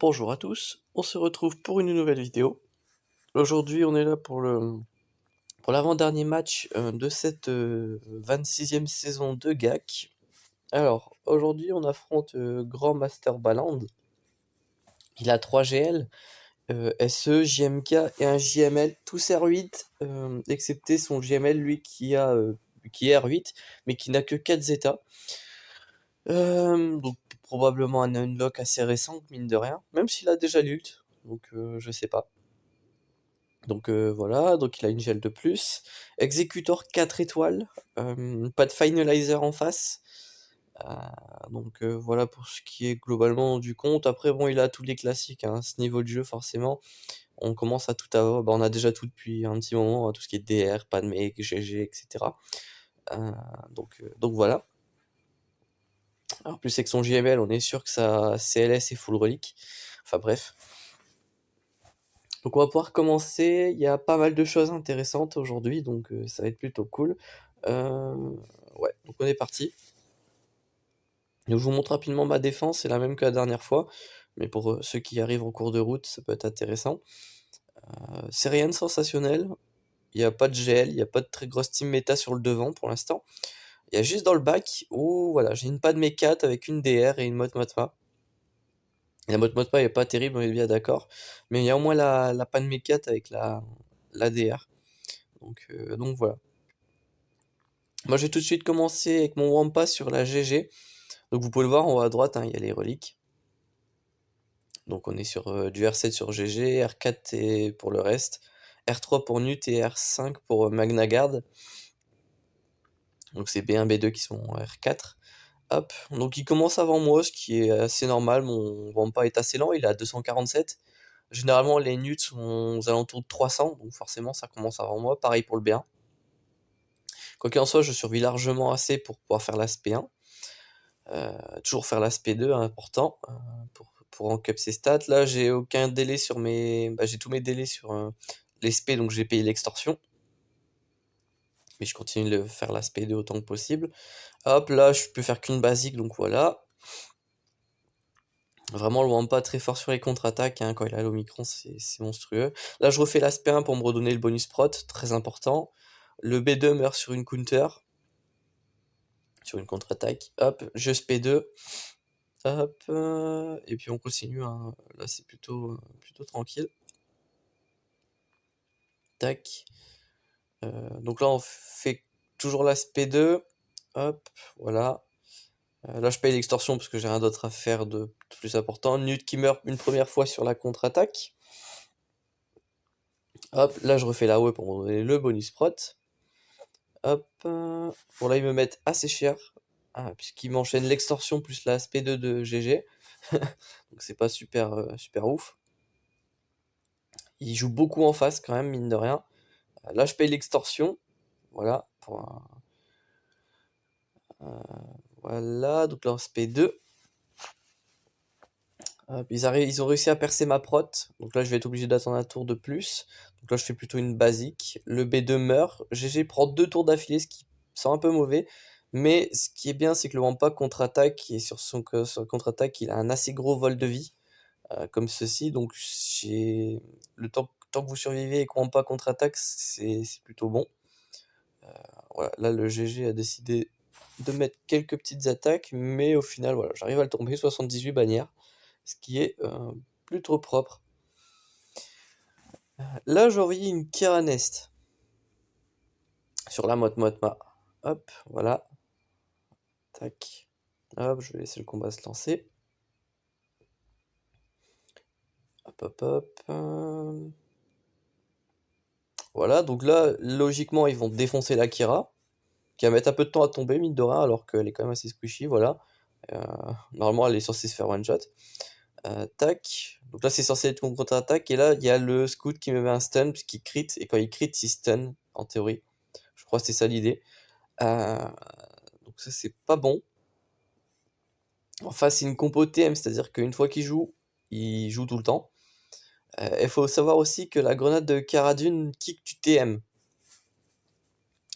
Bonjour à tous, on se retrouve pour une nouvelle vidéo. Aujourd'hui, on est là pour l'avant-dernier match de cette 26e saison de GAC. Alors, aujourd'hui, on affronte Grand Master Balland. Il a 3 GL, SE, JMK et un JML, tous R8, excepté son JML, lui, qui est R8, mais qui n'a que 4 Zeta. Donc, probablement un unlock assez récent, mine de rien, même s'il a déjà l'ult, donc je sais pas. Donc voilà, donc il a une gel de plus. Executor 4 étoiles, pas de finalizer en face. Euh, donc voilà pour ce qui est globalement du compte. Après bon, il a tous les classiques, hein, ce niveau de jeu forcément. On commence à tout avoir, on a déjà tout depuis un petit moment, hein, tout ce qui est DR, Padmec, GG, etc. Donc voilà. Alors plus avec son JML, on est sûr que sa CLS est full relique. Enfin bref. Donc on va pouvoir commencer, il y a pas mal de choses intéressantes aujourd'hui, donc ça va être plutôt cool. Ouais, donc on est parti. Donc, je vous montre rapidement ma défense, c'est la même que la dernière fois, mais pour ceux qui arrivent en cours de route, ça peut être intéressant. C'est rien de sensationnel, il n'y a pas de GL, il n'y a pas de très grosse team méta sur le devant pour l'instant. Il y a juste dans le back où voilà, j'ai une Padmé 4 avec une DR et une Mot Matma. La Mot Matma est pas terrible, on est bien d'accord, mais il y a au moins la Padmé 4 avec la DR. Donc voilà. Moi, je vais tout de suite commencer avec mon Wampa sur la GG. Donc vous pouvez le voir en haut à droite, hein, il y a les reliques. Donc on est sur du R7 sur GG, R4 et pour le reste, R3 pour Nut et R5 pour Magna Guard. Donc c'est B1, B2 qui sont en R4. Hop, donc il commence avant moi, ce qui est assez normal. Mon Wampa est assez lent, il est à 247. Généralement, les Nuts sont aux alentours de 300, donc forcément ça commence avant moi. Pareil pour le B1. Quoi qu'il en soit, je survis largement assez pour pouvoir faire l'aspect 1. Toujours faire l'aspect 2, hein, important, pour rank-up ses stats. Là, j'ai aucun délai sur mes... Bah, j'ai tous mes délais sur l'SP, donc j'ai payé l'extorsion. Mais je continue de faire l'aspect 2 autant que possible. Hop, là, je peux faire qu'une basique, donc voilà. Vraiment, le Wampa très fort sur les contre-attaques, hein, quand il a l'Omicron, c'est monstrueux. Là, je refais l'aspect 1 pour me redonner le bonus prot, très important. Le B2 meurt sur une counter, sur une contre-attaque. Hop, je SP2. Hop, et puis on continue, hein. Là c'est plutôt tranquille. Tac. Donc là on fait toujours l'aspect 2. Hop, voilà. Là je paye l'extorsion parce que j'ai rien d'autre à faire de plus important. Nut qui meurt une première fois sur la contre-attaque. Hop, là je refais la WE pour me donner le bonus prot. Hop, bon là ils me mettent assez cher, puisqu'ils m'enchaînent l'extorsion plus l'aspect 2 de GG. Donc c'est pas super ouf. Il joue beaucoup en face quand même, mine de rien. Là, je paye l'extorsion. Voilà. Voilà, donc là, on se paye 2. Ils ont réussi à percer ma prot. Donc là, je vais être obligé d'attendre un tour de plus. Donc là, je fais plutôt une basique. Le B2 meurt. GG prend 2 tours d'affilée, ce qui sent un peu mauvais. Mais ce qui est bien, c'est que le Wampa contre-attaque. Et sur son contre-attaque, il a un assez gros vol de vie. Comme ceci. Donc, le tant que vous survivez et que Wampa contre-attaque, c'est plutôt bon. Voilà, là le GG a décidé de mettre quelques petites attaques, mais au final, voilà, j'arrive à le tomber, 78 bannières, ce qui est plutôt propre. Là, j'aurais une Kira Nest sur la Motma. Hop, voilà. Tac. Hop, je vais laisser le combat se lancer. Hop. Voilà, donc là, logiquement, ils vont défoncer la Kira, qui va mettre un peu de temps à tomber, mine de rien, alors qu'elle est quand même assez squishy, voilà. Normalement, elle est censée se faire one-shot. Tac. Donc là, c'est censé être mon contre-attaque. Et là, il y a le scout qui me met un stun, puisqu'il crit. Et quand il crit, il stun, en théorie. Je crois que c'est ça l'idée. Euh, donc ça, c'est pas bon. Enfin, c'est une compo TM, c'est-à-dire qu'une fois qu'il joue tout le temps. Il faut savoir aussi que la grenade de Cara Dune kick du TM.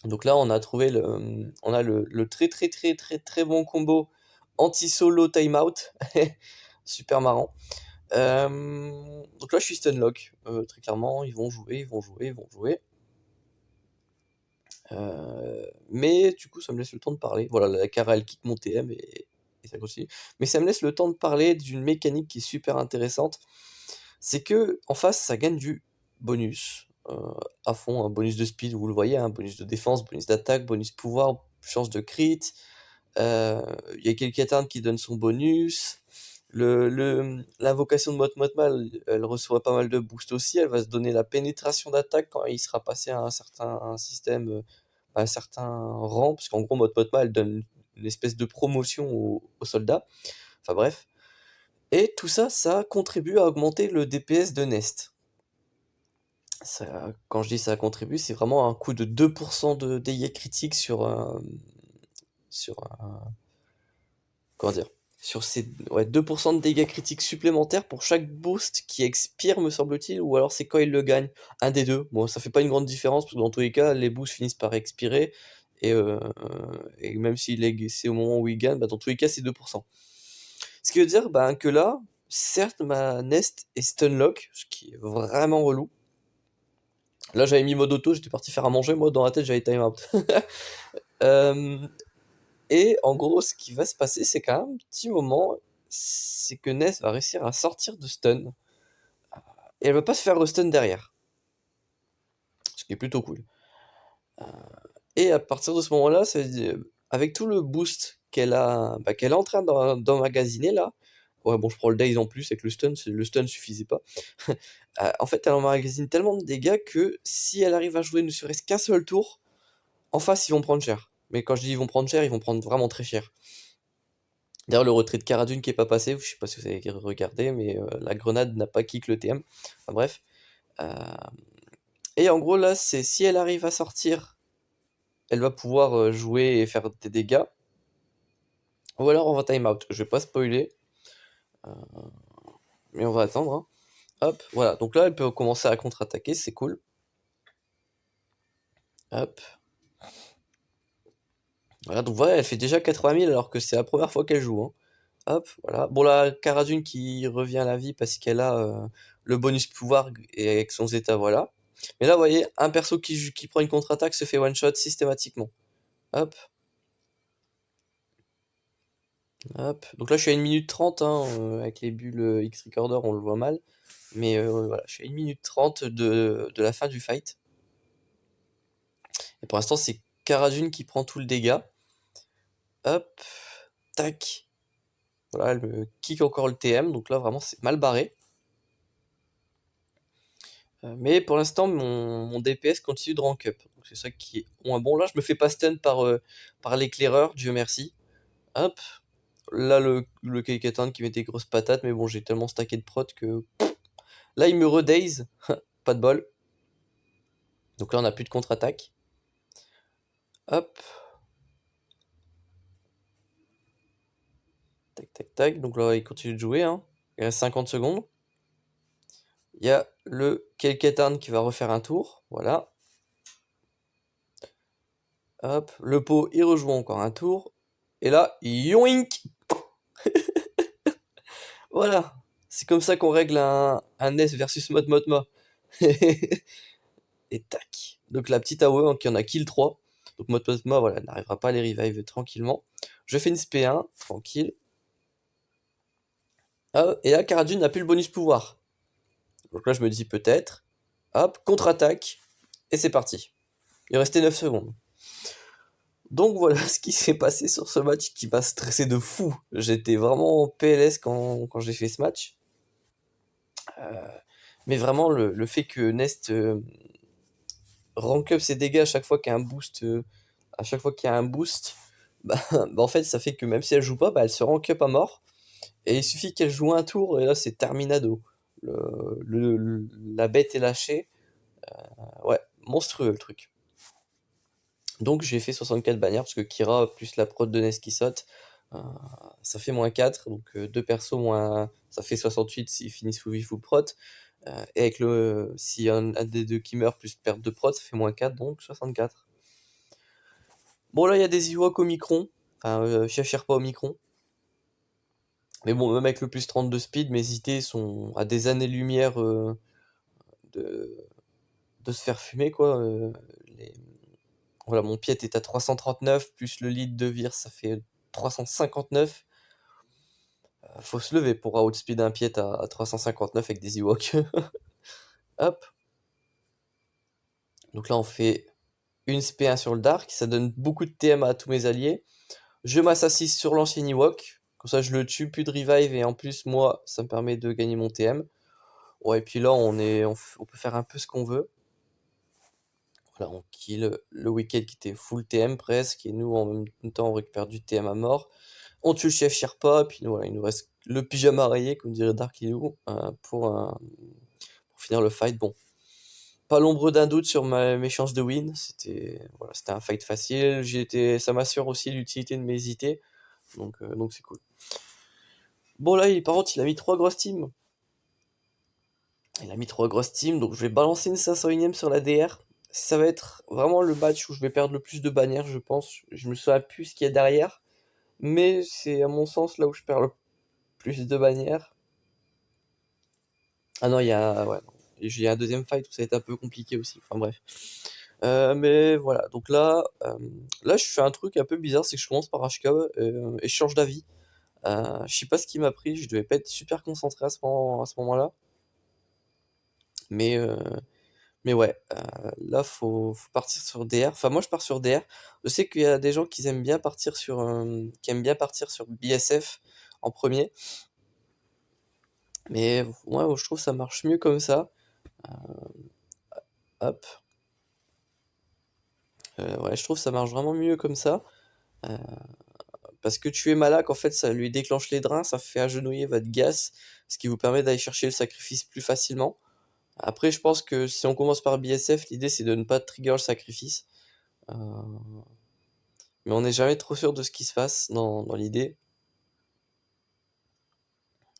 Donc là, on a trouvé le très bon combo anti-solo timeout. Super marrant. Donc là, je suis stunlock, très clairement. Ils vont jouer, ils vont jouer, ils vont jouer. Mais du coup, ça me laisse le temps de parler. Voilà, la Kara, elle quitte mon TM et ça continue. Mais ça me laisse le temps de parler d'une mécanique qui est super intéressante. C'est que en face, ça gagne du bonus à fond, un bonus de speed, vous le voyez, un bonus de défense, bonus d'attaque, bonus pouvoir, chance de crit. Il y a quelqu'un qui donne son bonus. L'invocation de Motmotma, elle reçoit pas mal de boost aussi. Elle va se donner la pénétration d'attaque quand il sera passé à un certain système, à un certain rang, parce qu'en gros, Motmotma, elle donne une espèce de promotion aux soldats. Enfin bref. Et tout ça, ça contribue à augmenter le DPS de Nest. Quand je dis ça contribue, c'est vraiment un coup de 2% de dégâts critiques sur comment dire, sur ces 2% de dégâts critiques supplémentaires pour chaque boost qui expire, me semble-t-il, ou alors c'est quand il le gagne. Un des deux. Bon, ça fait pas une grande différence, parce que dans tous les cas, les boosts finissent par expirer, et, même si c'est au moment où il gagne, dans tous les cas, c'est 2%. Ce qui veut dire que là, certes, ma Nest est stunlock, ce qui est vraiment relou. Là, j'avais mis mode auto, j'étais parti faire à manger, moi, dans la tête, j'avais time out. Et en gros, ce qui va se passer, c'est qu'à un petit moment, c'est que Ness va réussir à sortir de stun. Et elle va pas se faire restun derrière. Ce qui est plutôt cool. Et à partir de ce moment-là, avec tout le boost qu'elle est en train d'emmagasiner là. Ouais, bon, je prends le daze en plus avec le stun suffisait pas. En fait, elle emmagasine tellement de dégâts que si elle arrive à jouer ne serait-ce qu'un seul tour, en face, ils vont prendre cher. Mais quand je dis ils vont prendre cher, ils vont prendre vraiment très cher. D'ailleurs, le retrait de Cara Dune qui est pas passé, je sais pas si vous avez regardé, mais la grenade n'a pas kick le TM. Enfin bref. Euh, Et en gros, là, c'est si elle arrive à sortir, elle va pouvoir jouer et faire des dégâts. Ou alors on va time out. Je vais pas spoiler, euh, mais on va attendre, hein. Hop, voilà. Donc là, elle peut commencer à contre-attaquer, c'est cool. Hop. Voilà, donc voilà, elle fait déjà 80 000 alors que c'est la première fois qu'elle joue, hein. Hop, voilà. Bon, là, Cara Dune qui revient à la vie parce qu'elle a le bonus pouvoir et avec son zeta, voilà. Mais là, vous voyez, un perso qui prend une contre-attaque se fait one-shot systématiquement. Hop, hop. Donc là, je suis à 1 minute 30, hein, avec les bulles X-Recorder, on le voit mal. Mais voilà, je suis à 1 minute 30 de la fin du fight. Et pour l'instant, c'est Cara Dune qui prend tout le dégât. Hop, tac. Voilà, elle me kick encore le TM, donc là, vraiment, c'est mal barré. Mais pour l'instant, mon DPS continue de rank up. Donc c'est ça qui est moins bon. Là, je me fais pas stun par l'éclaireur, Dieu merci. Hop. Là, le Keikatan qui met des grosses patates, mais bon, j'ai tellement stacké de prot que. Là, il me redaze. Pas de bol. Donc là, on a plus de contre-attaque. Hop. Tac, tac, tac. Donc là, il continue de jouer, hein. Il reste 50 secondes. Il y a le Keikatan qui va refaire un tour. Voilà. Hop. Le pot, il rejoue encore un tour. Et là, yoink. Voilà, c'est comme ça qu'on règle un S versus Motmotma. Et tac. Donc la petite AOE qui en a kill 3. Donc Motmotma, voilà, n'arrivera pas à les revive tranquillement. Je fais une SP1, tranquille. Ah, et là, Cara Dune n'a plus le bonus pouvoir. Donc là, je me dis peut-être. Hop, contre-attaque. Et c'est parti. Il restait 9 secondes. Donc voilà ce qui s'est passé sur ce match qui m'a stressé de fou. J'étais vraiment en PLS quand j'ai fait ce match. Mais vraiment, le fait que Nest rank up ses dégâts à chaque fois qu'il y a un boost, en fait, ça fait que même si elle joue pas, elle se rank up à mort. Et il suffit qu'elle joue un tour, et là, c'est terminado. La bête est lâchée. Ouais, monstrueux le truc. Donc j'ai fait 64 bannières, parce que Kira plus la prod de Nest qui saute, ça fait -4, donc 2 persos ça fait 68 s'ils finissent full vie full prot. Et avec si un des deux qui meurt plus perte de prot, ça fait -4, donc 64. Bon, là, il y a des Ewoks au micron. Enfin, Chef Sherpa au micron. Mais bon, même avec le plus 30 de speed, mes IT sont à des années-lumière de, de se faire fumer, quoi. Les- Voilà, mon pied est à 339, plus le lead de vire, ça fait 359. Faut se lever pour outspeed un pied à 359 avec des Ewoks. Hop. Donc là, on fait une SP1 sur le Dark, ça donne beaucoup de TM à tous mes alliés. Je m'assassine sur l'ancien Ewok, comme ça je le tue, plus de revive, et en plus, moi, ça me permet de gagner mon TM. Ouais, et puis là, on peut faire un peu ce qu'on veut. Voilà, on kill le Wicked qui était full TM presque, et nous, en même temps, on récupère du TM à mort. On tue le chef Sherpa, puis voilà, il nous reste le pyjama rayé, comme dirait Dark Lilou, pour finir le fight. Bon, pas l'ombre d'un doute sur mes chances de win. C'était un fight facile. Ça m'assure aussi l'utilité de mes IT. Donc c'est cool. Bon là, par contre, il a mis 3 grosses teams. Il a mis 3 grosses teams, donc je vais balancer une 501ème sur la DR. Ça va être vraiment le match où je vais perdre le plus de bannières, je pense. Je me souviens plus ce qu'il y a derrière. Mais c'est à mon sens là où je perds le plus de bannières. Ah non, ouais, non. Il y a un deuxième fight où ça va être un peu compliqué aussi. Enfin bref. Mais voilà, donc là je fais un truc un peu bizarre, c'est que je commence par HK et je change d'avis. Je sais pas ce qui m'a pris, je devais pas être super concentré à ce moment-là. Mais, euh, mais ouais, là faut partir sur DR. Enfin moi je pars sur DR. Je sais qu'il y a des gens qui aiment bien partir sur BSF en premier. Mais ouais, je trouve que ça marche mieux comme ça. Hop. Ouais, je trouve que ça marche vraiment mieux comme ça. Euh, Parce que tuer Malak, en fait, ça lui déclenche les drains, ça fait agenouiller votre gas, ce qui vous permet d'aller chercher le sacrifice plus facilement. Après, je pense que si on commence par BSF, l'idée c'est de ne pas trigger le sacrifice. Euh, Mais on n'est jamais trop sûr de ce qui se passe dans l'idée.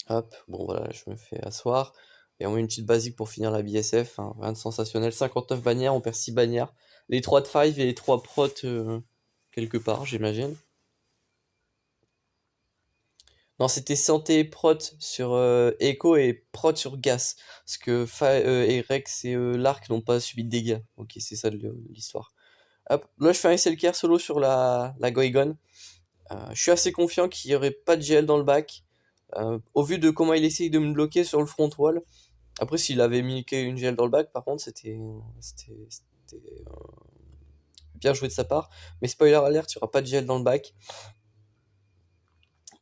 Hop, bon voilà, je me fais asseoir. Et on met une petite basique pour finir la BSF, hein, rien de sensationnel. 59 bannières, on perd 6 bannières. Les 3 de 5 et les 3 prots quelque part, j'imagine. Non, c'était santé et prot sur Echo et prot sur Gas. Parce que et Rex et Lark n'ont pas subi de dégâts. Ok, c'est ça l'histoire. Hop, là je fais un SLKR solo sur la Goigon. Je suis assez confiant qu'il n'y aurait pas de GL dans le back. Au vu de comment il essaye de me bloquer sur le front wall. Après, s'il avait mis une GL dans le back, par contre, c'était bien joué de sa part. Mais spoiler alert, il n'y aura pas de GL dans le back.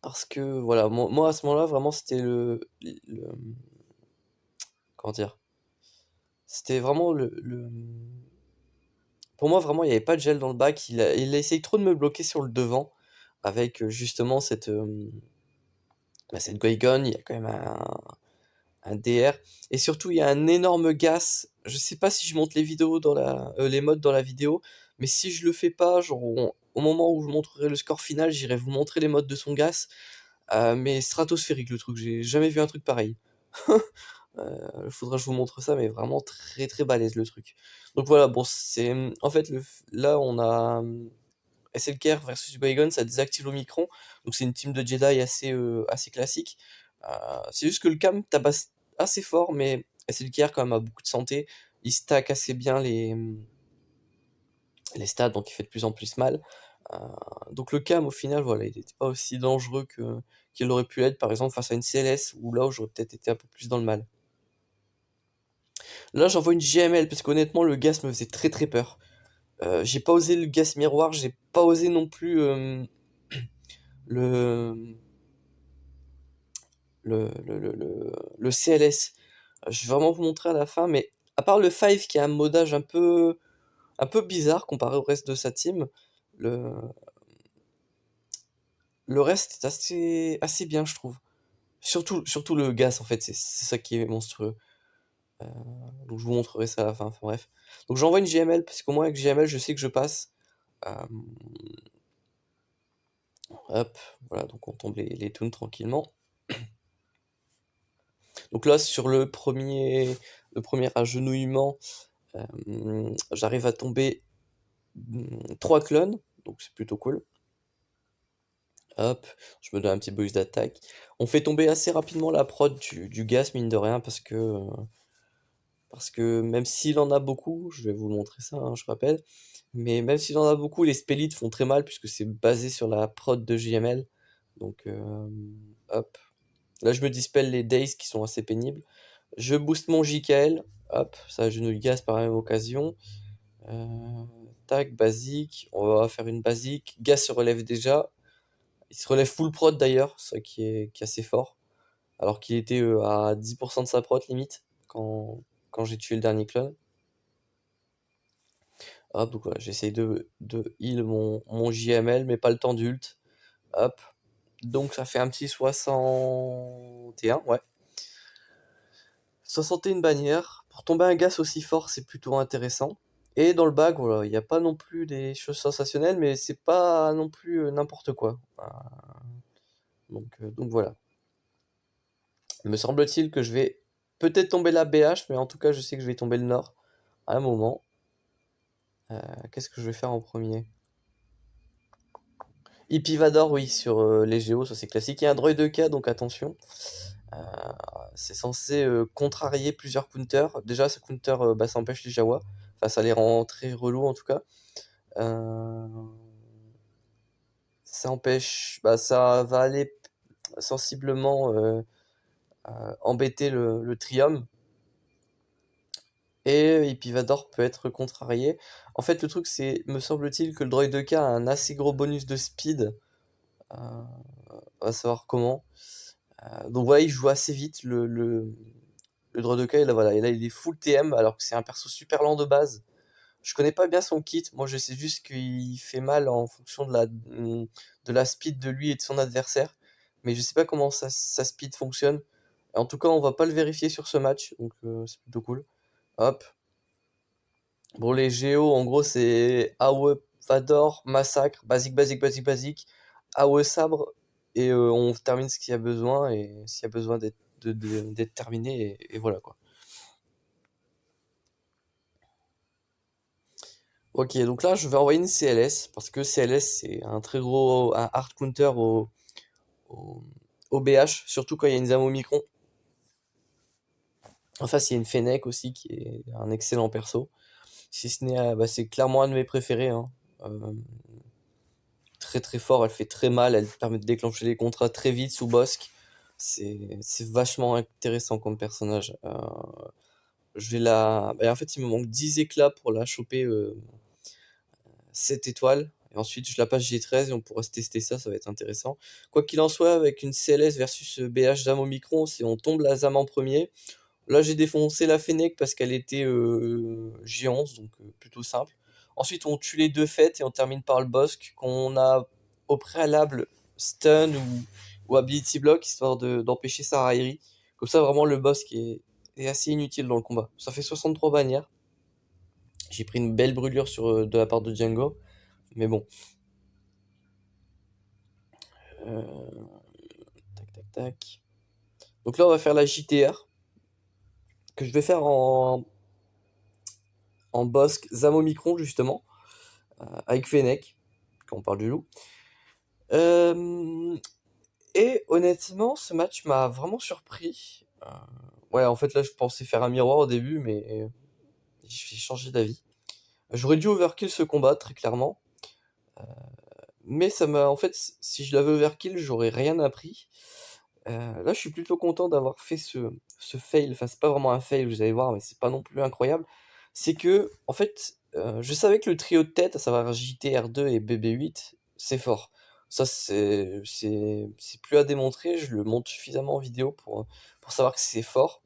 Parce que voilà, moi à ce moment-là, vraiment, c'était comment dire? C'était vraiment pour moi, vraiment, il n'y avait pas de gel dans le bac. Il essaye trop de me bloquer sur le devant avec justement cette Goigon. Il y a quand même un DR. Et surtout, il y a un énorme gas. Je sais pas si je monte les vidéos les modes dans la vidéo, mais si je le fais pas, genre, au moment où je montrerai le score final, j'irai vous montrer les modes de son gas. Mais stratosphérique le truc, j'ai jamais vu un truc pareil. Faudra que je vous montre ça, mais vraiment très très balèze le truc. Donc voilà, bon, en fait, là on a SLKR versus Goigon, ça désactive l'Omicron, donc c'est une team de Jedi assez classique. C'est juste que le cam tabasse assez fort, mais SLKR quand même a beaucoup de santé, il stack assez bien les stats, donc il fait de plus en plus mal. Euh, donc le cam au final, voilà, il n'était pas aussi dangereux qu'il aurait pu l'être, par exemple face à une CLS, où là où j'aurais peut-être été un peu plus dans le mal. Là, j'envoie une GML parce qu'honnêtement, le gas me faisait très très peur. J'ai pas osé le gas miroir, j'ai pas osé non plus le, le CLS. Je vais vraiment vous montrer à la fin, mais à part le 5 qui a un modage un peu bizarre comparé au reste de sa team, le, le reste est assez bien, je trouve. Surtout le gas, en fait, c'est ça qui est monstrueux. Euh, donc je vous montrerai ça à la fin, enfin bref. Donc j'envoie une GML, parce qu'au moins avec GML, je sais que je passe. Euh, Hop, voilà, donc on tombe les toons tranquillement. Donc là, sur le premier agenouillement, j'arrive à tomber 3 clones, donc c'est plutôt cool. Hop, je me donne un petit bonus d'attaque. On fait tomber assez rapidement la prod du gaz, mine de rien, parce que même s'il en a beaucoup, je vais vous montrer ça, hein, je rappelle, mais même s'il en a beaucoup, les spellites font très mal puisque c'est basé sur la prod de JML. Donc, hop. Là, je me dispelle les days qui sont assez pénibles. Je booste mon JKL. Hop, ça genouille gaz par la même occasion. Tac, basique. On va faire une basique. Gaz se relève déjà. Il se relève full prod d'ailleurs, ça qui est assez fort. Alors qu'il était à 10% de sa prod limite quand j'ai tué le dernier clone. Hop, donc voilà, j'essaye de heal mon JML, mais pas le temps d'ult. Hop. Donc ça fait un petit 61, ouais. 61 bannières. Pour tomber un gas aussi fort, c'est plutôt intéressant. Et dans le bag, voilà, il n'y a pas non plus des choses sensationnelles, mais c'est pas non plus n'importe quoi. Donc voilà. Il me semble-t-il que je vais peut-être tomber la BH, mais en tout cas, je sais que je vais tomber le Nord à un moment. Qu'est-ce que je vais faire en premier? Ipivador, oui, sur les géos, ça c'est classique. Il y a un droid de K, donc attention. Euh, c'est censé contrarier plusieurs counters. Déjà, ça counter, ça empêche les Jawa. Enfin, ça les rend très relous en tout cas. Euh, Ça empêche, ça va aller sensiblement embêter le Trium. Et Ipivador peut être contrarié. En fait, le truc, c'est, me semble-t-il, que le droid de K a un assez gros bonus de speed. Euh, on va savoir comment. Donc voilà, il joue assez vite. Le droid de K, et là, voilà, et là, il est full TM, alors que c'est un perso super lent de base. Je connais pas bien son kit. Moi, je sais juste qu'il fait mal en fonction de la speed de lui et de son adversaire. Mais je sais pas comment sa speed fonctionne. En tout cas, on va pas le vérifier sur ce match. Donc, c'est plutôt cool. Hop. Bon, les géos, en gros, c'est AOE Vador, Massacre, basique, basique, basique, basique, AOE Sabre, et on termine ce qu'il y a besoin, et s'il y a besoin d'être terminé, et voilà quoi. Ok, donc là, je vais envoyer une CLS, parce que CLS, c'est un très gros, un hard counter au, au BH, surtout quand il y a une Zamo Micron. En face, il y a une Fennec aussi, qui est un excellent perso. Si ce n'est, c'est clairement un de mes préférés, hein. Euh, Très très fort, elle fait très mal, elle permet de déclencher les contrats très vite sous Bosque. C'est vachement intéressant comme personnage. Je vais en fait, il me manque 10 éclats pour la choper 7 étoiles. Et ensuite, je la passe G13 et on pourra se tester ça, ça va être intéressant. Quoi qu'il en soit, avec une CLS versus BH Zam au Micron, si on tombe la Zam en premier, là j'ai défoncé la Fennec parce qu'elle était G11, donc plutôt simple. Ensuite, on tue les deux fêtes et on termine par le Bosque qu'on a au préalable stun ou ability block histoire d'empêcher sa raillerie. Comme ça, vraiment, le Bosque est assez inutile dans le combat. Ça fait 63 bannières. J'ai pris une belle brûlure de la part de Django, mais bon. Euh, Tac, tac, tac. Donc là, on va faire la JTR que je vais faire en Bosque Zamo Micron justement, avec Fennec, quand on parle du loup. Euh, et honnêtement, ce match m'a vraiment surpris. Ouais, en fait, là, je pensais faire un miroir au début, mais j'ai changé d'avis. J'aurais dû overkill ce combat, très clairement. Mais ça m'a. En fait, si je l'avais overkill, j'aurais rien appris. Là, je suis plutôt content d'avoir fait ce fail. Enfin, c'est pas vraiment un fail, vous allez voir, mais c'est pas non plus incroyable. C'est que, en fait, je savais que le trio de tête, à savoir JT, R2 et BB8, c'est fort. Ça, c'est plus à démontrer. Je le montre suffisamment en vidéo pour savoir que c'est fort.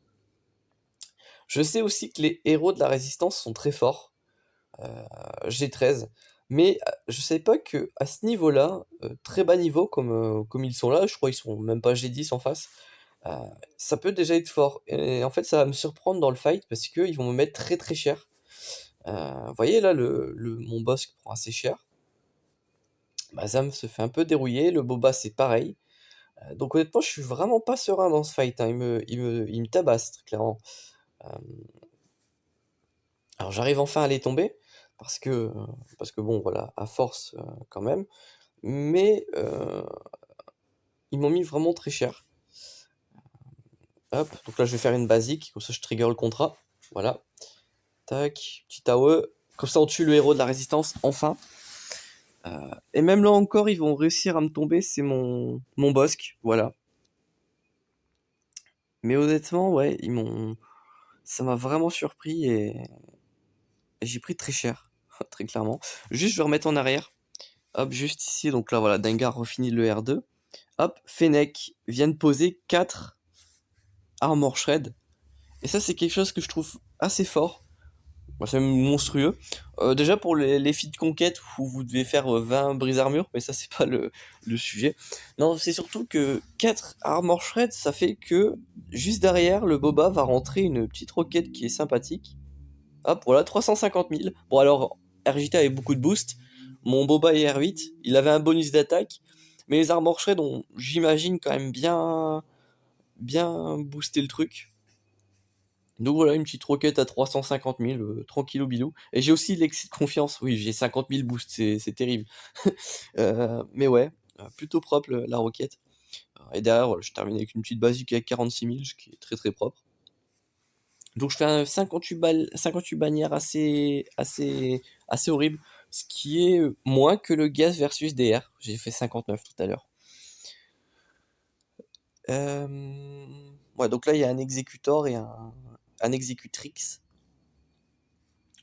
Je sais aussi que les héros de la résistance sont très forts. G13. Mais je savais pas que à ce niveau-là, très bas niveau comme ils sont là, je crois qu'ils sont même pas G10 en face, euh, ça peut déjà être fort. Et en fait, ça va me surprendre dans le fight parce qu'ils vont me mettre très très cher. Vous voyez là, mon boss qui prend assez cher. Zam se fait un peu dérouiller, le Boba c'est pareil. Donc honnêtement, je suis vraiment pas serein dans ce fight, hein. Il me tabasse très clairement. Euh, alors j'arrive enfin à les tomber parce que bon voilà, à force quand même. mais ils m'ont mis vraiment très cher. Hop, donc là je vais faire une basique, comme ça je trigger le contrat. Voilà. Tac, petit AOE. Comme ça on tue le héros de la résistance, enfin. Et même là encore, ils vont réussir à me tomber, c'est mon Bosque, voilà. Mais honnêtement, ouais, ça m'a vraiment surpris et j'ai pris très cher, très clairement. Juste, je vais remettre en arrière. Hop, juste ici, donc là, voilà, Dengar refinit le R2. Hop, Fennec vient de poser 4 Armor Shred. Et ça, c'est quelque chose que je trouve assez fort. Bah, c'est même monstrueux. Déjà pour les feats de conquête où vous devez faire 20 brise armure, mais ça c'est pas le sujet. Non, c'est surtout que 4 armor shred, ça fait que juste derrière, le boba va rentrer une petite roquette qui est sympathique. Hop, voilà, 350 000. Bon alors, RJT avait beaucoup de boost. Mon boba est R8, il avait un bonus d'attaque. Mais les armor shred ont, j'imagine, quand même bien boosté le truc. Donc voilà, une petite roquette à 350 000, tranquillou bilou. Et j'ai aussi l'excès de confiance. Oui, j'ai 50 000 boosts, c'est terrible. Mais ouais, plutôt propre la roquette. Et derrière, voilà, je termine avec une petite basique avec 46 000, ce qui est très très propre. Donc je fais un 58 bannières assez horrible, ce qui est moins que le gaz versus DR. J'ai fait 59 tout à l'heure. Ouais, donc là il y a un exécutor et un exécutrix.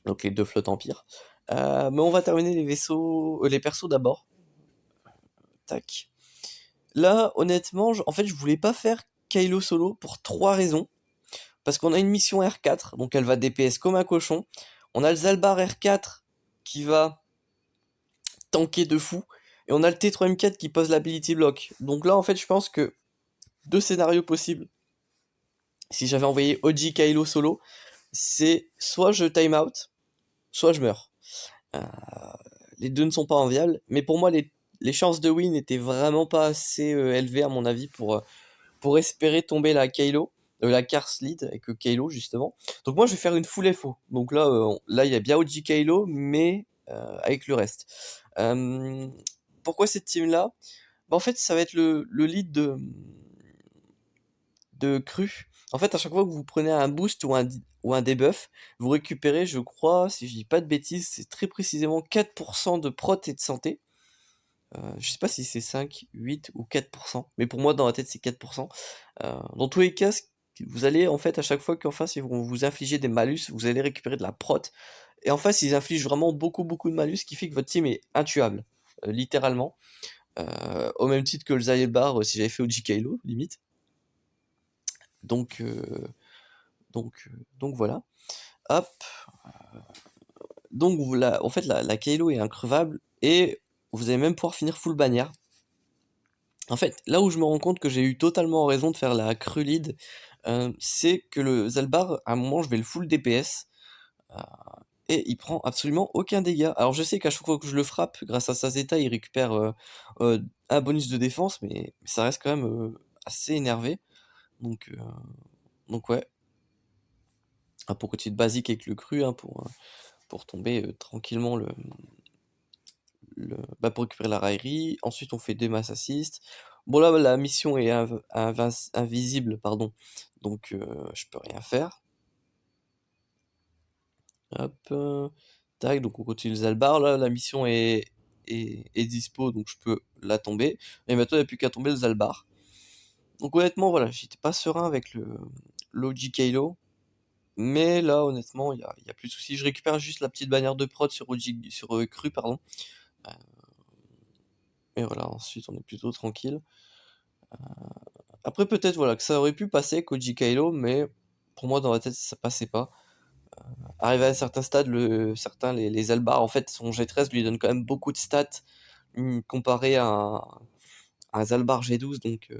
Donc les deux flottes empire. Mais on va terminer les persos d'abord. Tac. Là, honnêtement, en fait, je voulais pas faire Kylo solo pour 3 raisons. Parce qu'on a une mission R4, donc elle va DPS comme un cochon. On a le Zalbar R4 qui va tanker de fou. Et on a le T3M4 qui pose l'ability block. Donc là, en fait, je pense que 2 scénarios possibles. Si j'avais envoyé OG Kylo solo, c'est soit je time out, soit je meurs. Euh, les deux ne sont pas enviables, mais pour moi, les chances de win étaient vraiment pas assez élevées, à mon avis, pour espérer tomber la Cars lead avec Kylo, justement. Donc moi, je vais faire une full FO. Donc là, il y a bien OG Kylo, mais avec le reste. Pourquoi cette team-là? Bah, en fait, ça va être le lead de Cru. En fait, à chaque fois que vous prenez un boost ou un debuff, vous récupérez, je crois, si je dis pas de bêtises, c'est très précisément 4% de prot et de santé. Je sais pas si c'est 5, 8 ou 4%, mais pour moi, dans la tête, c'est 4%. Dans tous les cas, vous allez, en fait, à chaque fois qu'en face, ils vont vous infliger des malus, vous allez récupérer de la prot. Et en face, ils infligent vraiment beaucoup, beaucoup de malus, ce qui fait que votre team est intuable, littéralement. Au même titre que le Zayelbar, si j'avais fait OG Kylo, limite. Donc, euh, donc voilà. Hop. Donc en fait, la Kylo est increvable et vous allez même pouvoir finir full bannière. En fait, là où je me rends compte que j'ai eu totalement raison de faire la crue lead, c'est que le Zalbar, à un moment, je vais le full DPS euh, et il prend absolument aucun dégât. Alors je sais qu'à chaque fois que je le frappe, grâce à sa Zeta, il récupère un bonus de défense, mais ça reste quand même assez énervé. Donc, euh, donc ouais. Ah, pour continuer de basique avec le cru, hein, pour tomber tranquillement pour récupérer la raillerie. Ensuite, on fait des mass assist. Bon, là, la mission est invisible, pardon. Donc, je peux rien faire. Hop. Tac, donc on continue le Zalbar. Là, la mission est dispo, donc je peux la tomber. Et maintenant, il n'y a plus qu'à tomber le Zalbar. Donc, honnêtement, voilà, j'étais pas serein avec l'OG Kylo. Mais là, honnêtement, il y a plus de soucis. Je récupère juste la petite bannière de prod sur Cru, pardon. Euh, Et voilà, ensuite on est plutôt tranquille. Après peut-être voilà que ça aurait pu passer Koji Kylo, mais pour moi dans la tête ça passait pas. Arrivé à un certain stade, les Elbars, en fait son G13 lui donne quand même beaucoup de stats comparé à un Zalbar G12, donc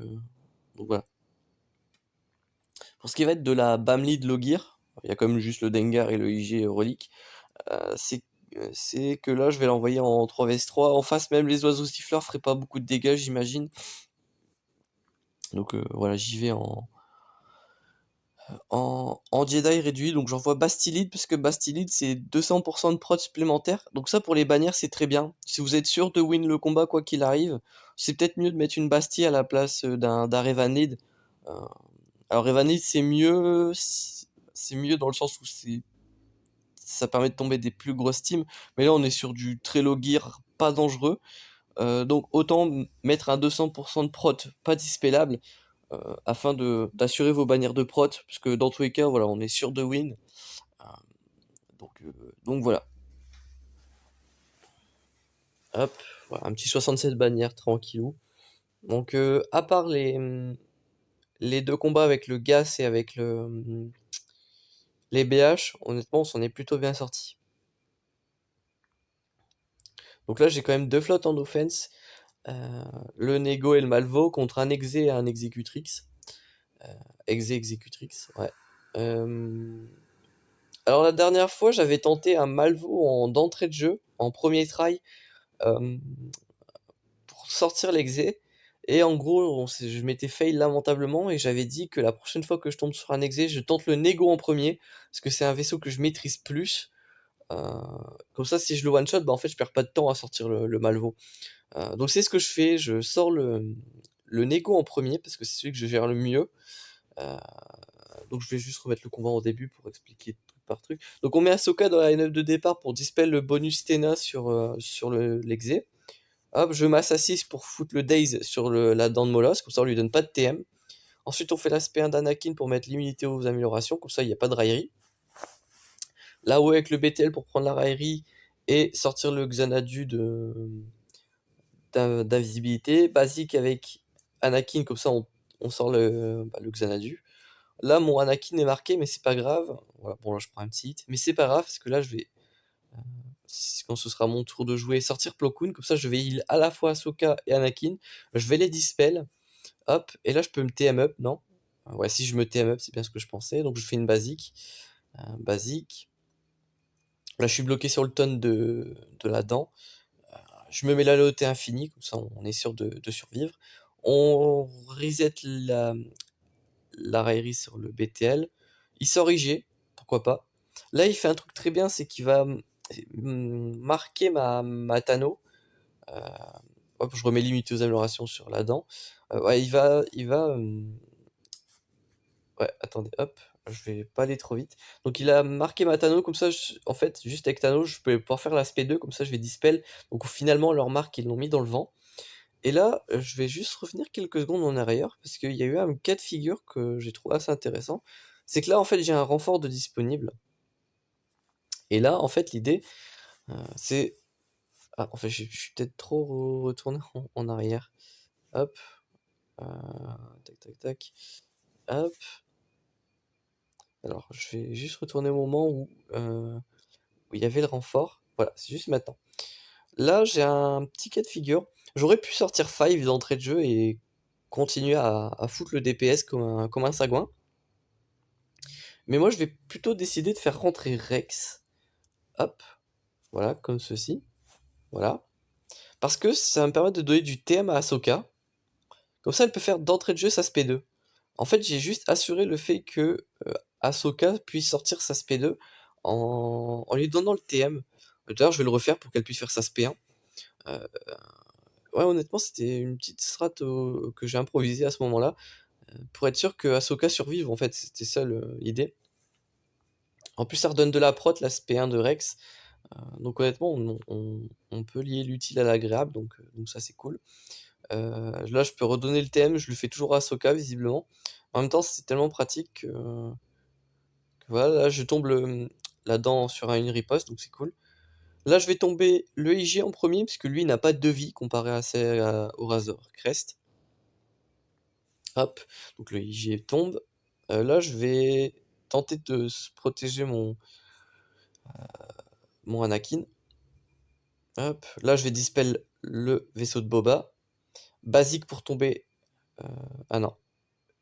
voilà. Pour ce qui va être de la Bamli de Logir, il y a quand même juste le Dengar et le IG relique. euh, c'est c'est que là je vais l'envoyer en 3vs3. En face même les oiseaux siffleurs feraient pas beaucoup de dégâts j'imagine. Donc voilà, j'y vais en Jedi réduit, donc j'envoie Bastillide, parce que Bastillide c'est 200% de prod supplémentaire. Donc ça pour les bannières c'est très bien. Si vous êtes sûr de win le combat quoi qu'il arrive, c'est peut-être mieux de mettre une Bastille à la place d'un Revanid. Euh, alors Revanid c'est mieux dans le sens où ça permet de tomber des plus grosses teams, mais là on est sur du très low gear, pas dangereux. Donc autant mettre un 200% de prot pas dispellable afin d'assurer vos bannières de prot, parce que dans tous les cas, voilà, on est sûr de win. Euh, donc voilà. Hop, voilà, un petit 67 bannières tranquillou. Donc à part les deux combats avec le gas et avec les BH, honnêtement, on s'en est plutôt bien sorti. Donc là, j'ai quand même deux flottes en offense. Le Nego et le Malvo contre un Exé et un Executrix. Executrix, ouais. Alors la dernière fois, j'avais tenté un Malvo d'entrée de jeu, en premier try, euh, pour sortir l'exé. Et en gros, je m'étais fail lamentablement et j'avais dit que la prochaine fois que je tombe sur un exé, je tente le Nego en premier, parce que c'est un vaisseau que je maîtrise plus. Euh, Comme ça, si je le one-shot, bah en fait, je perds pas de temps à sortir le Malvo. Donc c'est ce que je fais, je sors le Nego en premier, parce que c'est celui que je gère le mieux. Euh, donc je vais juste remettre le combat au début pour expliquer truc par truc. Donc on met Ahsoka dans la line-up de départ pour dispel le bonus Tena sur l'exé. Hop, je m'assassine pour foutre le Daze sur la dent de Molosse, comme ça on lui donne pas de TM. Ensuite on fait l'aspect 1 d'Anakin pour mettre l'immunité aux améliorations, comme ça il n'y a pas de raillerie. Là-haut avec le BTL pour prendre la raillerie et sortir le Xanadu d'invisibilité. Basique avec Anakin, comme ça on sort le Xanadu. Là, mon Anakin est marqué, mais c'est pas grave. Voilà, bon, là, je prends un petit hit. Mais c'est pas grave, parce que là, je vais, quand ce sera mon tour de jouer, sortir Plo Koon. Comme ça, je vais heal à la fois Ahsoka et Anakin. Je vais les dispel. Hop, et là, je peux me TM up, non? Ouais, si je me TM up, c'est bien ce que je pensais. Donc, je fais une basique. Basique. Là, je suis bloqué sur le tonne de la dent. Je me mets la loyauté infinie, comme ça, on est sûr de survivre. On reset la raillerie sur le BTL. Il sort IG, pourquoi pas. Là, il fait un truc très bien, c'est qu'il va marquer ma Tano. Euh, Hop, je remets limité aux améliorations sur la dent. Ouais, ouais, attendez, hop, je vais pas aller trop vite. Donc il a marqué ma Tano, comme ça, en fait, juste avec Tano, je peux pouvoir faire l'aspect 2, comme ça je vais dispel. Donc finalement, leur marque, ils l'ont mis dans le vent. Et là, je vais juste revenir quelques secondes en arrière, parce qu'il y a eu un cas de figure que j'ai trouvé assez intéressant. C'est que là, en fait, j'ai un renfort de disponible. Et là, en fait, l'idée, c'est... Ah, en fait, je suis peut-être trop retourné en arrière. Hop. euh, Tac, tac, tac. Hop. Alors, je vais juste retourner au moment où il y avait le renfort. Voilà, c'est juste maintenant. Là, j'ai un petit cas de figure. J'aurais pu sortir 5 d'entrée de jeu et continuer à foutre le DPS comme un sagouin. Mais moi, je vais plutôt décider de faire rentrer Rex. Hop, voilà, comme ceci. Voilà. Parce que ça va me permettre de donner du TM à Ahsoka. Comme ça, elle peut faire d'entrée de jeu sa SP2. En fait, j'ai juste assuré le fait que Ahsoka puisse sortir sa SP2 en lui donnant le TM. D'ailleurs, je vais le refaire pour qu'elle puisse faire sa SP1. Euh, ouais, honnêtement, c'était une petite strat que j'ai improvisée à ce moment-là. Pour être sûr que Ahsoka survive, en fait, c'était ça l'idée. En plus, ça redonne de la prot, la SP1 de Rex. Donc honnêtement, on peut lier l'utile à l'agréable, donc ça c'est cool. Là, je peux redonner le TM, je le fais toujours à Ahsoka, visiblement. En même temps, c'est tellement pratique que voilà, là, je tombe là-dedans sur une riposte, donc c'est cool. Là, je vais tomber le IG en premier, puisque lui n'a pas de vie comparé au Razor Crest. Hop, donc le IG tombe. Là, je vais tenter de se protéger mon Anakin. Hop, là, je vais dispel le vaisseau de Boba. Basique pour tomber. Ah non.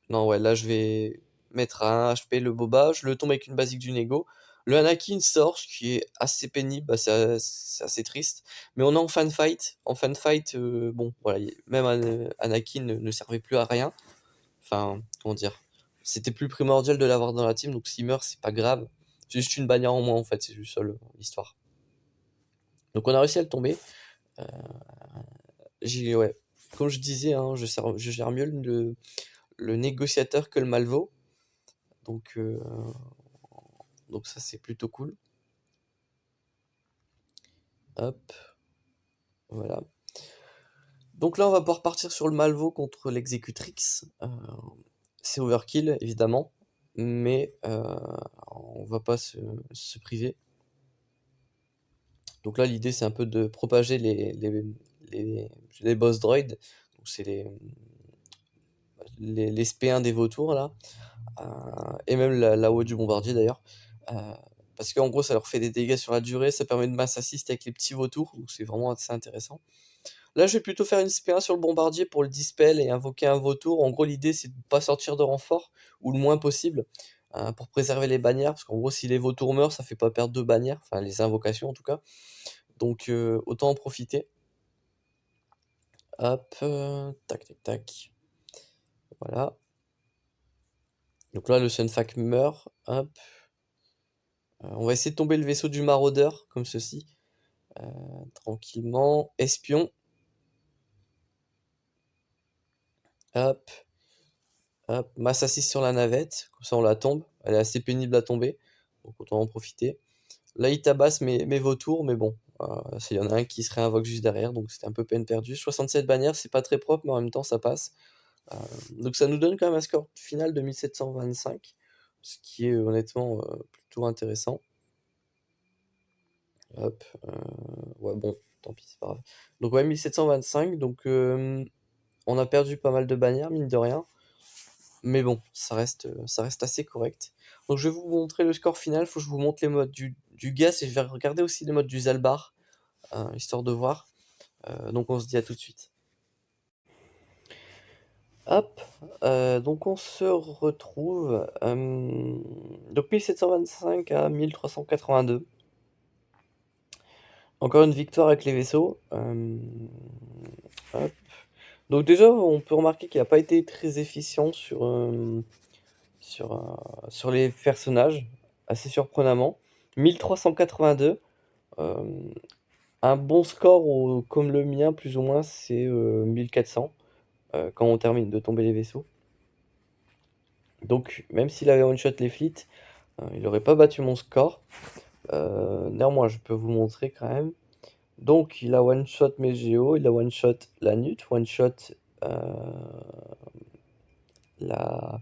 Non, ouais, là, je vais mettre à 1 HP le Boba. Je le tombe avec une basique du Nego. Le Anakin sort, ce qui est assez pénible. Bah, c'est assez triste. Mais on est en fan fight. En fan fight, bon, voilà, même Anakin ne servait plus à rien. Enfin, comment dire. c'était plus primordial de l'avoir dans la team, donc s'il meurt, c'est pas grave. C'est juste une bannière en moins, en fait, c'est juste ça l'histoire. Donc on a réussi à le tomber. Ouais, comme je disais, hein, je gère mieux le négociateur que le malvo. Donc ça, c'est plutôt cool. Hop, voilà. Donc là, on va pouvoir partir sur le malvo contre l'exécutrix. C'est overkill, évidemment, mais on va pas se priver. Donc là, l'idée, c'est un peu de propager les boss droids. Donc c'est les SP1 des vautours, là. Et même la haut du bombardier, d'ailleurs. Parce qu'en gros, ça leur fait des dégâts sur la durée. Ça permet de mass assist avec les petits vautours. Donc c'est vraiment assez intéressant. Là, je vais plutôt faire une SP1 sur le bombardier pour le dispel et invoquer un vautour. En gros, l'idée, c'est de ne pas sortir de renfort, ou le moins possible, pour préserver les bannières. Parce qu'en gros, si les vautours meurent, ça fait pas perdre de bannières. Enfin, les invocations, en tout cas. Donc, autant en profiter. Hop, tac, tac, tac. Voilà. Donc là, le Sunfac meurt. Hop. On va essayer de tomber le vaisseau du maraudeur, comme ceci. Tranquillement. Espion. Hop. Hop. Masse assist sur la navette. Comme ça, on la tombe. Elle est assez pénible à tomber. Donc, autant en profiter. Là, il tabasse mes vautours, mais bon. Il y en a un qui se réinvoque juste derrière. Donc, c'était un peu peine perdue. 67 bannières, c'est pas très propre, mais en même temps, ça passe. Donc, ça nous donne quand même un score final de 1725. Ce qui est honnêtement plutôt intéressant. Hop, ouais, bon, tant pis, c'est pas grave. Donc, ouais, 1725, donc on a perdu pas mal de bannières, mine de rien. Mais bon, ça reste assez correct. Donc, je vais vous montrer le score final. Faut que je vous montre les modes du gaz et je vais regarder aussi les modes du Zalbar, histoire de voir. Donc, on se dit à tout de suite. Hop, donc on se retrouve. Donc 1725 à 1382. Encore une victoire avec les vaisseaux. Hop. Donc déjà, on peut remarquer qu'il n'a pas été très efficient sur les personnages, assez surprenamment. 1382. Un bon score, comme le mien, plus ou moins, c'est 1400, quand on termine de tomber les vaisseaux. Donc, même s'il avait one-shot les fleets, il n'aurait pas battu mon score. Néanmoins, je peux vous montrer quand même. Donc, il a one-shot mes géos, il a one-shot la NUT, one-shot la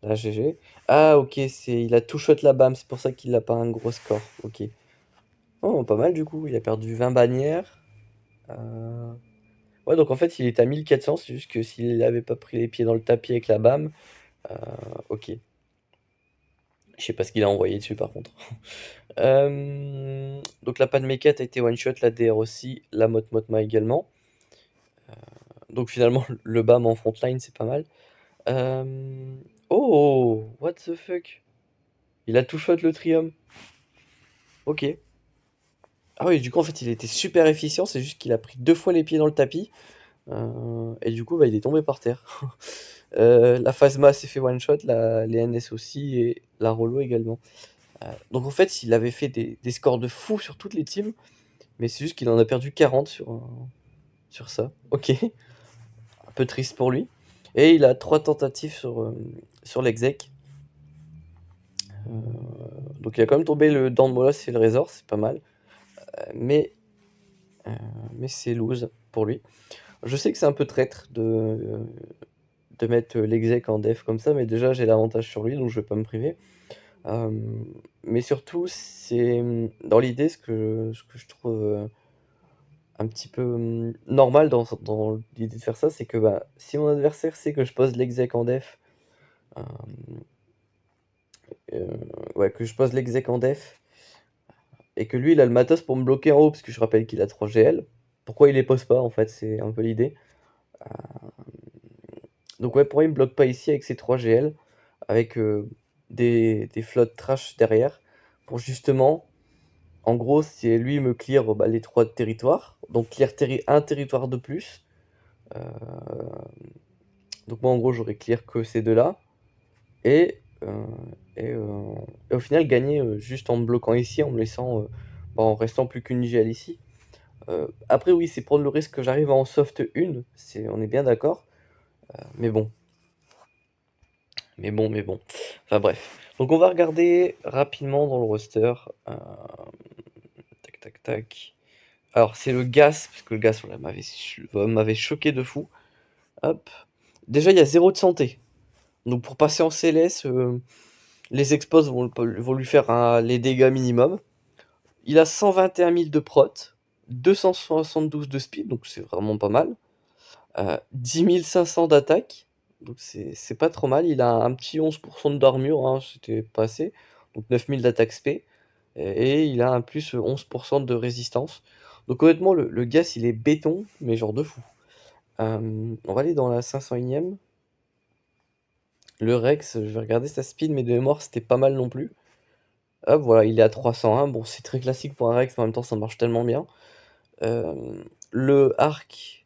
GG. Ah, ok, il a two-shot la BAM, c'est pour ça qu'il n'a pas un gros score. Ok. Oh, pas mal du coup, il a perdu 20 bannières. Ouais, donc en fait, il est à 1400, c'est juste que s'il n'avait pas pris les pieds dans le tapis avec la BAM, ok. Je sais pas ce qu'il a envoyé dessus par contre. Donc la panne mécat a été one shot, la DR aussi, la Motma également. Donc finalement le BAM en frontline c'est pas mal. Oh, what the fuck. Il a tout shot le Trium. Ok. Ah oui, du coup en fait il était super efficient, c'est juste qu'il a pris 2 fois les pieds dans le tapis. Et du coup bah, il est tombé par terre. La Phasma s'est fait one shot, les NS aussi et la Rollo également. Donc en fait il avait fait des scores de fou sur toutes les teams. Mais c'est juste qu'il en a perdu 40 sur ça. Ok. Un peu triste pour lui. Et il a 3 tentatives sur l'exec. Donc il a quand même tombé le Dent de Molosse et le Razor, c'est pas mal. Mais c'est lose pour lui. Je sais que c'est un peu traître de mettre l'exec en def comme ça, mais déjà j'ai l'avantage sur lui, donc je vais pas me priver. Mais surtout, c'est dans l'idée ce que je trouve un petit peu normal dans l'idée de faire ça, c'est que bah, si mon adversaire sait que je pose l'exec en def, ouais, que je pose l'exec en def, et que lui il a le matos pour me bloquer en haut, parce que je rappelle qu'il a 3 GL, pourquoi il les pose pas en fait, c'est un peu l'idée. Donc ouais, pourquoi il me bloque pas ici avec ses 3 GL, avec des flottes trash derrière, pour justement, en gros, si lui me clear bah, les 3 territoires, donc clear un territoire de plus. Donc moi en gros j'aurais clear que ces deux-là. et, euh, et, euh, et au final gagner juste en me bloquant ici, en me laissant, en restant plus qu'une gel ici. Après oui, c'est prendre le risque que j'arrive à en soft une, on est bien d'accord, mais bon, mais bon. Enfin bref. Donc on va regarder rapidement dans le roster. Tac, tac, tac. Alors c'est le Gas, parce que le Gas voilà, m'avait choqué de fou. Hop. Déjà il y a 0 de santé. Donc pour passer en CLS, les expos vont lui faire les dégâts minimum. Il a 121 000 de prot, 272 de speed, donc c'est vraiment pas mal. 10 500 d'attaque, donc c'est pas trop mal. Il a un petit 11% d'armure, hein, c'était pas assez. Donc 9000 d'attaque spé. Et il a un plus 11% de résistance. Donc honnêtement, le Gas, il est béton, mais genre de fou. On va aller dans la 501ème. Le Rex, je vais regarder sa speed, mais de mémoire, c'était pas mal non plus. Hop, voilà, il est à 301. Bon, c'est très classique pour un Rex, mais en même temps, ça marche tellement bien. Le Arc,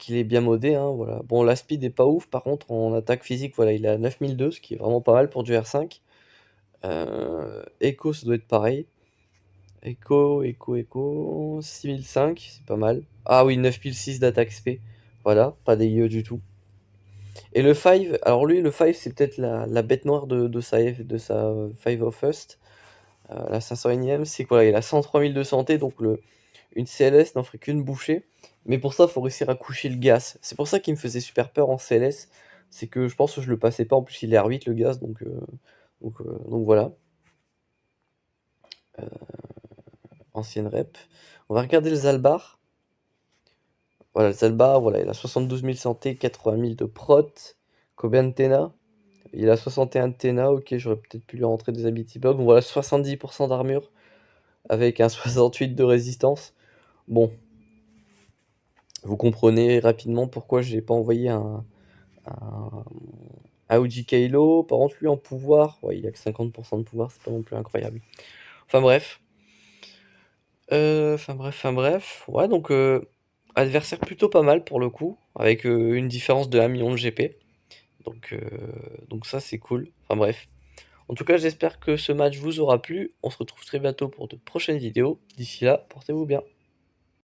il est bien modé, hein, voilà. Bon, la speed est pas ouf, par contre, en attaque physique, voilà, il est à 9002, ce qui est vraiment pas mal pour du R5. Echo, ça doit être pareil. Echo, 6005, c'est pas mal. Ah oui, 9006 d'attaque SP. Voilà, pas dégueu du tout. Et le 5, alors lui, le 5, c'est peut-être la bête noire de sa 5 of First. La 501ème, c'est quoi? Il a 103 000 de santé, donc une CLS n'en ferait qu'une bouchée. Mais pour ça, il faut réussir à coucher le gaz. C'est pour ça qu'il me faisait super peur en CLS. C'est que je pense que je le passais pas. En plus, il est R8 le gaz, donc voilà. Ancienne rep. On va regarder le Zalbar. Voilà, le Zalbar, voilà, il a 72 000 santé, 80 000 de prot. Combien de Tena? Il a 61 de Tena, ok, j'aurais peut-être pu lui rentrer des ability blocks. Donc voilà, 70% d'armure avec un 68 de résistance. Bon, vous comprenez rapidement pourquoi j'ai pas envoyé un Audi Kylo. Par contre, lui en pouvoir, ouais, il a que 50% de pouvoir, c'est pas non plus incroyable. Enfin bref. Enfin bref. Ouais, donc adversaire plutôt pas mal pour le coup, avec une différence de 1 million de GP. Donc ça c'est cool. Enfin bref. En tout cas, j'espère que ce match vous aura plu. On se retrouve très bientôt pour de prochaines vidéos. D'ici là, portez-vous bien.